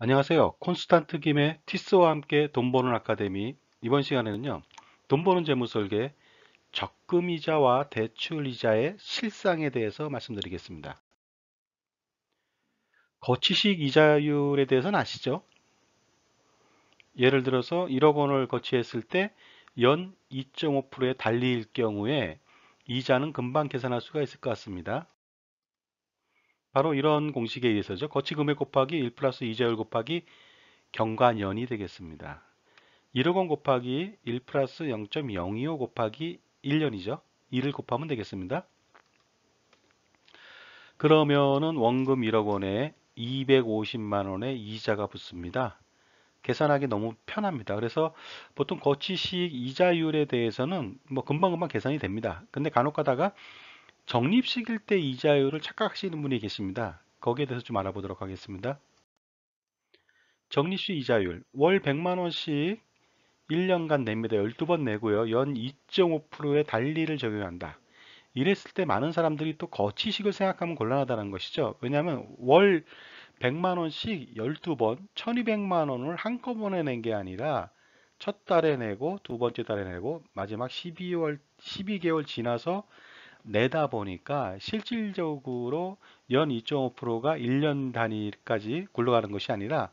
안녕하세요. 콘스탄트 김의 티스와 함께 돈 버는 아카데미. 이번 시간에는요, 돈 버는 재무 설계, 적금 이자와 대출 이자의 실상에 대해서 말씀드리겠습니다. 거치식 이자율에 대해서는 아시죠? 예를 들어서 1억 원을 거치했을 때 연 2.5%의 달리일 경우에 이자는 금방 계산할 수가 있을 것 같습니다. 바로 이런 공식에 의해서죠. 거치 금액 곱하기 1 플러스 이자율 곱하기 경과년이 되겠습니다. 1억 원 곱하기 1 플러스 0.025 곱하기 1년이죠. 2를 곱하면 되겠습니다. 그러면은 원금 1억 원에 250만 원의 이자가 붙습니다. 계산하기 너무 편합니다. 그래서 보통 거치식 이자율에 대해서는 뭐 금방금방 계산이 됩니다. 근데 간혹 가다가 적립식일 때 이자율을 착각하시는 분이 계십니다. 거기에 대해서 좀 알아보도록 하겠습니다. 적립식 이자율 월 100만 원씩 1년간 냅니다. 12번 내고요. 연 2.5%의 달리를 적용한다. 이랬을 때 많은 사람들이 또 거치식을 생각하면 곤란하다는 것이죠. 왜냐하면 월 100만 원씩 12번 1200만 원을 한꺼번에 낸 게 아니라 첫 달에 내고 두 번째 달에 내고 마지막 12개월 지나서 내다 보니까 실질적으로 연 2.5%가 1년 단위까지 굴러가는 것이 아니라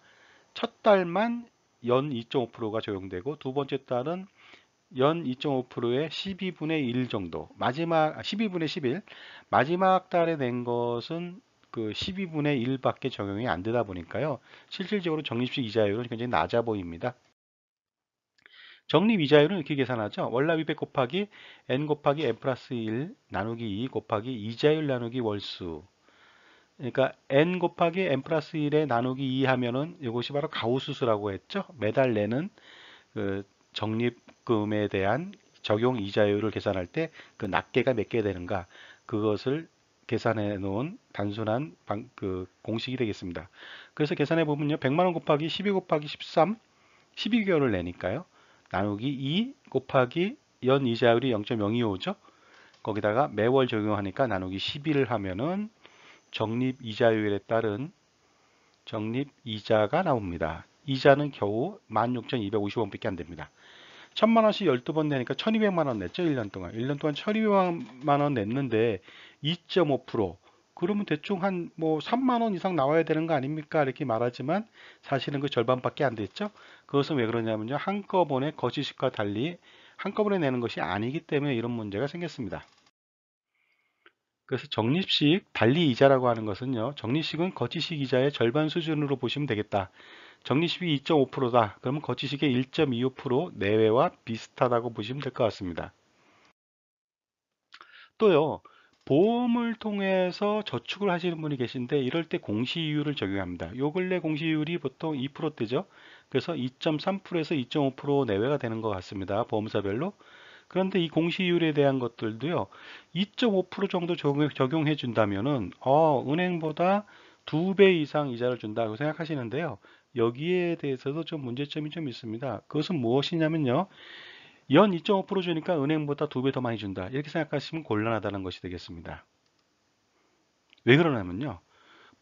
첫 달만 연 2.5%가 적용되고 두 번째 달은 연 2.5%의 12분의 1 정도, 마지막 12분의 11, 마지막 달에 낸 것은 그 12분의 1밖에 적용이 안 되다 보니까요. 실질적으로 적립식 이자율은 굉장히 낮아 보입니다. 적립 이자율은 이렇게 계산하죠. 월납입액 곱하기 n 곱하기 n 플러스 1 나누기 2 곱하기 이자율 나누기 월수. 그러니까 n 곱하기 n 플러스 1에 나누기 2 하면은 이것이 바로 가우수수라고 했죠. 매달 내는 그 적립금에 대한 적용 이자율을 계산할 때 그 낱개가 몇 개 되는가 그것을 계산해 놓은 단순한 그 공식이 되겠습니다. 그래서 계산해 보면요. 100만 원 곱하기 12 곱하기 13 12개월을 내니까요. 나누기 2 곱하기 연 이자율이 0.025죠. 거기다가 매월 적용하니까 나누기 12를 하면은 적립 이자율에 따른 적립 이자가 나옵니다. 이자는 겨우 16,250원밖에 안 됩니다. 1000만 원씩 12번 내니까 1200만 원 냈죠. 1년 동안. 1년 동안 1200만 원 냈는데 2.5%. 그러면 대충 한 뭐 3만 원 이상 나와야 되는 거 아닙니까? 이렇게 말하지만 사실은 그 절반밖에 안 됐죠. 그것은 왜 그러냐면요. 한꺼번에 거시식과 달리 한꺼번에 내는 것이 아니기 때문에 이런 문제가 생겼습니다. 그래서 적립식 달리 이자라고 하는 것은요. 적립식은 거치식 이자의 절반 수준으로 보시면 되겠다. 적립식이 2.5%다. 그러면 거치식의 1.25% 내외와 비슷하다고 보시면 될 것 같습니다. 또요. 보험을 통해서 저축을 하시는 분이 계신데 이럴 때 공시이율을 적용합니다. 요 근래 공시이율이 보통 2%대죠. 그래서 2.3%에서 2.5% 내외가 되는 것 같습니다. 보험사별로. 그런데 이 공시이율에 대한 것들도요, 2.5% 정도 적용해 준다면은, 은행보다 2배 이상 이자를 준다고 생각하시는데요. 여기에 대해서도 좀 문제점이 좀 있습니다. 그것은 무엇이냐면요, 연 2.5% 주니까 은행보다 2배 더 많이 준다. 이렇게 생각하시면 곤란하다는 것이 되겠습니다. 왜 그러냐면요,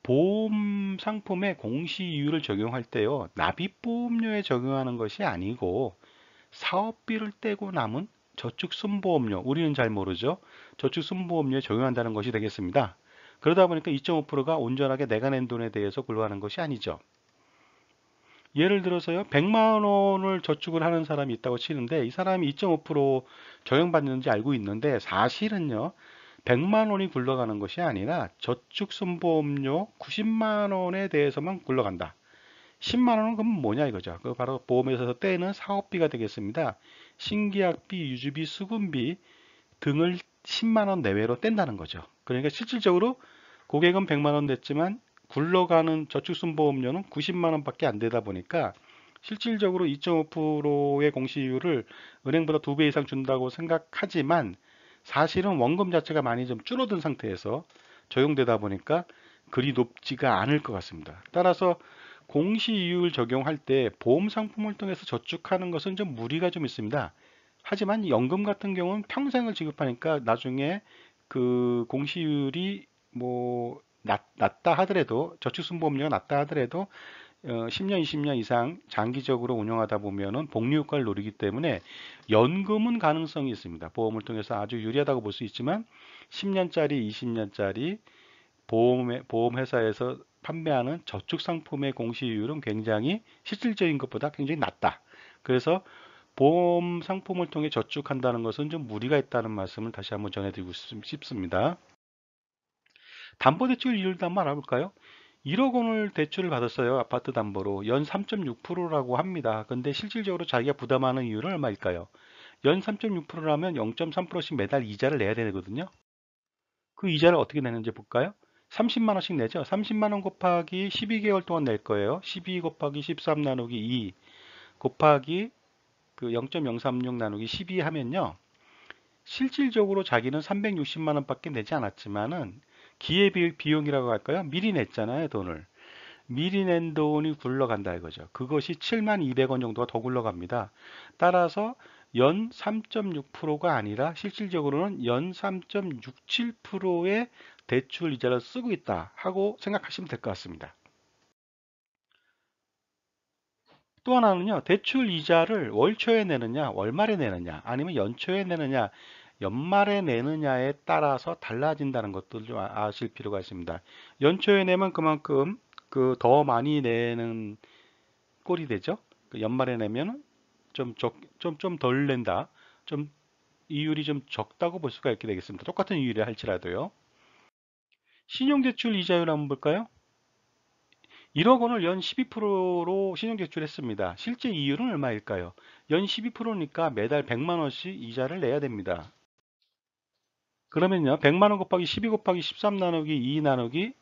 보험 상품의 공시이율을 적용할 때요, 납입보험료에 적용하는 것이 아니고, 사업비를 떼고 남은 저축순보험료, 우리는 잘 모르죠. 저축순보험료에 적용한다는 것이 되겠습니다. 그러다 보니까 2.5%가 온전하게 내가 낸 돈에 대해서 굴러가는 것이 아니죠. 예를 들어서요, 100만 원을 저축을 하는 사람이 있다고 치는데 이 사람이 2.5% 적용받는지 알고 있는데 사실은요, 100만 원이 굴러가는 것이 아니라 저축순보험료 90만 원에 대해서만 굴러간다. 10만 원은 그럼 뭐냐 이거죠. 그 바로 보험에서 떼는 사업비가 되겠습니다. 신계약비, 유지비, 수금비 등을 10만 원 내외로 뗀다는 거죠. 그러니까 실질적으로 고객은 100만 원 냈지만 굴러가는 저축순보험료는 90만 원밖에 안 되다 보니까 실질적으로 2.5%의 공시율을 은행보다 2배 이상 준다고 생각하지만 사실은 원금 자체가 많이 좀 줄어든 상태에서 적용되다 보니까 그리 높지가 않을 것 같습니다. 따라서 공시이율 적용할 때 보험 상품을 통해서 저축하는 것은 좀 무리가 좀 있습니다. 하지만 연금 같은 경우는 평생을 지급하니까 나중에 그 공시율이 뭐 낮다 하더라도 저축순보험료가 낮다 하더라도 10년, 20년 이상 장기적으로 운영하다 보면은 복리 효과를 노리기 때문에 연금은 가능성이 있습니다. 보험을 통해서 아주 유리하다고 볼 수 있지만 10년짜리, 20년짜리 보험 회사에서 판매하는 저축 상품의 공시율은 굉장히 실질적인 것보다 굉장히 낮다. 그래서 보험 상품을 통해 저축한다는 것은 좀 무리가 있다는 말씀을 다시 한번 전해드리고 싶습니다. 담보대출 이율도 한번 알아볼까요? 1억 원을 대출을 받았어요. 아파트 담보로 연 3.6%라고 합니다. 근데 실질적으로 자기가 부담하는 이율은 얼마일까요? 연 3.6%라면 0.3%씩 매달 이자를 내야 되거든요. 그 이자를 어떻게 내는지 볼까요? 30만 원씩 내죠. 30만 원 곱하기 12개월 동안 낼 거예요. 12 곱하기 13 나누기 2 곱하기 그 0.036 나누기 12 하면요. 실질적으로 자기는 360만 원밖에 내지 않았지만은 기회비용이라고 할까요? 미리 냈잖아요, 돈을. 미리 낸 돈이 굴러간다 이거죠. 그것이 7만 200원 정도가 더 굴러갑니다. 따라서 연 3.6%가 아니라 실질적으로는 연 3.67%의 대출 이자를 쓰고 있다 하고 생각하시면 될 것 같습니다. 또 하나는요, 대출 이자를 월 초에 내느냐, 월말에 내느냐, 아니면 연초에 내느냐, 연말에 내느냐에 따라서 달라진다는 것도 좀 아실 필요가 있습니다. 연초에 내면 그만큼 그 더 많이 내는 꼴이 되죠. 그 연말에 내면 좀 덜 낸다. 좀 이율이 좀 적다고 볼 수가 있게 되겠습니다. 똑같은 이율이 할지라도요. 신용대출 이자율 한번 볼까요? 1억 원을 연 12%로 신용대출했습니다. 실제 이율은 얼마일까요? 연 12%니까 매달 100만 원씩 이자를 내야 됩니다. 그러면요, 100만 원 곱하기 12 곱하기 13 나누기 2 나누기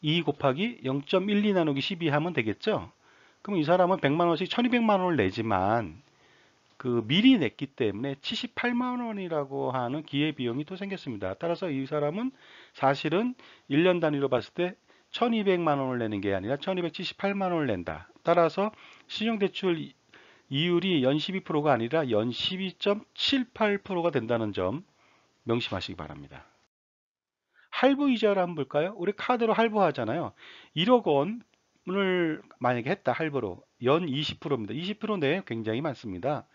2 곱하기 0.12 나누기 12 하면 되겠죠? 그럼 이 사람은 100만 원씩 1200만 원을 내지만 그 미리 냈기 때문에 78만 원이라고 하는 기회비용이 또 생겼습니다. 따라서 이 사람은 사실은 1년 단위로 봤을 때 1200만 원을 내는 게 아니라 1278만 원을 낸다. 따라서 신용대출 이율이 연 12%가 아니라 연 12.78%가 된다는 점 명심하시기 바랍니다. 할부 이자를 한번 볼까요? 우리 카드로 할부하잖아요. 1억 원을 만약에 했다 할부로 연 20%입니다. 20% 내에 굉장히 많습니다.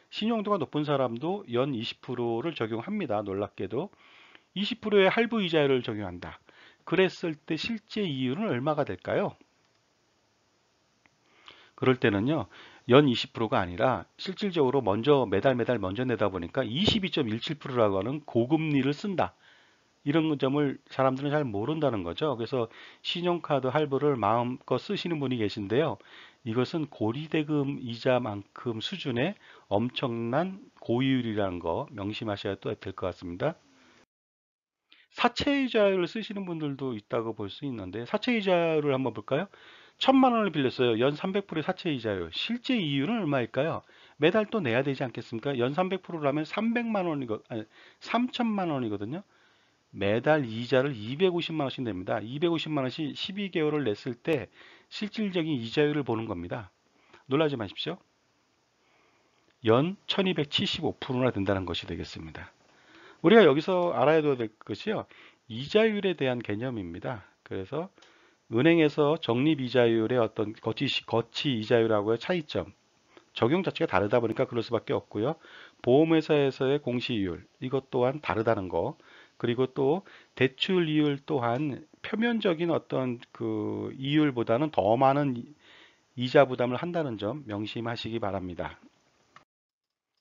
신용도가 높은 사람도 연 20%를 적용합니다. 놀랍게도 20%의 할부 이자율을 적용한다. 그랬을 때 실제 이율은 얼마가 될까요? 그럴 때는요. 연 20%가 아니라 실질적으로 먼저 매달 먼저 내다 보니까 22.17%라고 하는 고금리를 쓴다. 이런 점을 사람들은 잘 모른다는 거죠. 그래서 신용카드 할부를 마음껏 쓰시는 분이 계신데요. 이것은 고리대금 이자만큼 수준의 엄청난 고이율이라는 거 명심하셔야 또 될 것 같습니다. 사채이자를 쓰시는 분들도 있다고 볼 수 있는데 사채이자를 한번 볼까요? 1000만 원을 빌렸어요. 연 300%의 사채이자요. 실제 이율은 얼마일까요? 매달 또 내야 되지 않겠습니까? 연 300%라면 300만 원이거 아니 3천만 원이거든요. 매달 이자를 250만 원씩 냅니다. 250만 원씩 12개월을 냈을 때 실질적인 이자율을 보는 겁니다. 놀라지 마십시오. 연 1275%나 된다는 것이 되겠습니다. 우리가 여기서 알아야 될 것이요. 이자율에 대한 개념입니다. 그래서 은행에서 적립 이자율의 어떤 거치 이자율하고의 차이점, 적용 자체가 다르다 보니까 그럴 수밖에 없고요. 보험회사에서의 공시이율, 이것 또한 다르다는 거. 그리고 또 대출 이율 또한 표면적인 어떤 그 이율보다는 더 많은 이자 부담을 한다는 점 명심하시기 바랍니다.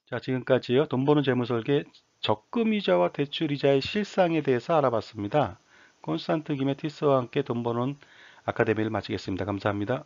자, 지금까지요. 돈 버는 재무설계 적금 이자와 대출 이자의 실상에 대해서 알아봤습니다. 콘스탄트 기메티스와 함께 돈 버는 아카데미를 마치겠습니다. 감사합니다.